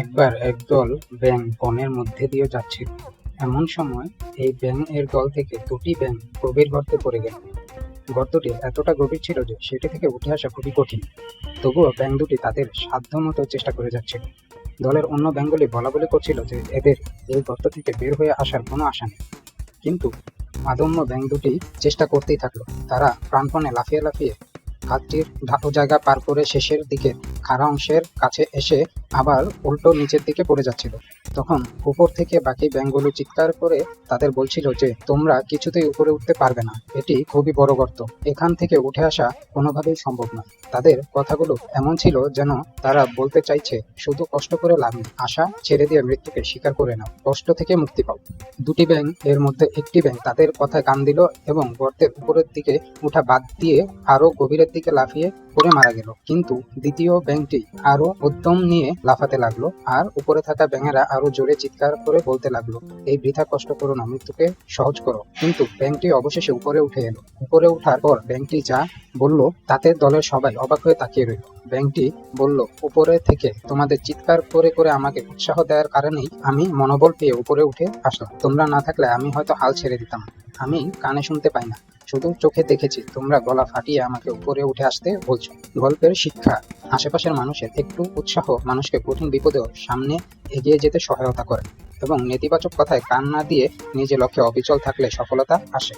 একবার একদল ব্যাঙ বনের মধ্যে দিয়ে যাচ্ছিল। এমন সময় এই ব্যাঙ এর দল থেকে দুটি ব্যাঙ গভীর গর্তে পড়ে গেল। গর্তটি এতটা গভীর ছিল যে সেটি থেকে উঠে আসা খুবই কঠিন। তবুও ব্যাঙ দুটি তাদের সাধ্যমতো চেষ্টা করে যাচ্ছিল। দলের অন্য ব্যাঙগুলি বলাবলি করছিল যে এদের এই গর্ত থেকে বের হয়ে আসার কোনো আশা নেই, কিন্তু আদম্য ব্যাঙ দুটি চেষ্টা করতেই থাকলো। তারা প্রাণপণে লাফিয়ে লাফিয়ে ঘাতটির ঢাকু জায়গা পার করে শেষের দিকে খাড়া অংশের কাছে এসে আবার উল্টো নিচের দিকে পড়ে যাচ্ছিল। তখন উপর থেকে বাকি ব্যাঙগুলো চিৎকার করে তাদের বলছিল যে তোমরা কিছুতেই উপরে উঠতে পারবে না, এটি খুবই বড় গর্ত, এখান থেকে উঠে আসা কোনোভাবেই সম্ভব নয়। তাদের কথাগুলো এমন ছিল যেন তারা বলতে চাইছে শুধু কষ্ট করে লাভ নেই, আশা ছেড়ে দিয়ে মৃত্যুকে স্বীকার করে নাও, কষ্ট থেকে মুক্তি পাও। দুটি ব্যাঙ এর মধ্যে একটি ব্যাঙ তাদের কথায় কান দিল এবং গর্তের উপরের দিকে উঠা বাদ দিয়ে আরো গভীরের দিকে লাফিয়ে পড়ে মারা গেল। কিন্তু দ্বিতীয় ব্যাঙটি আরো উদ্যম নিয়ে লাফাতে লাগলো, আর উপরে থাকা ব্যাঙেরা আরো জোরে চিৎকার করে বলতে লাগলো, এই বৃথা কষ্ট করো না, মৃত্যুকে সহজ করো। কিন্তু ব্যাঙটি অবশেষে উপরে উঠে এলো। উপরে ওঠার পর ব্যাঙটি যা বলল তাতে দলের সবাই অবাক হয়ে তাকিয়ে রইল। ব্যাঙটি বলল, উপরে থেকে তোমাদের চিৎকার করে করে আমাকে উৎসাহ দেওয়ার কারণেই আমি মনোবল পেয়ে উপরে উঠে আসলাম। তোমরা না থাকলে আমি হয়তো হাল ছেড়ে দিতাম। আমি কানে শুনতে পাই না, শুধু চোখে দেখেছি তোমরা গলা ফাটিয়ে আমাকে উপরে উঠে আসতে বলছো। গল্পের শিক্ষা: আশেপাশের মানুষের একটু উৎসাহ মানুষকে কঠিন বিপদেও সামনে এগিয়ে যেতে সহায়তা করে, এবং নেতিবাচক কথায় কান না দিয়ে নিজে লক্ষ্যে অবিচল থাকলে সফলতা আসে।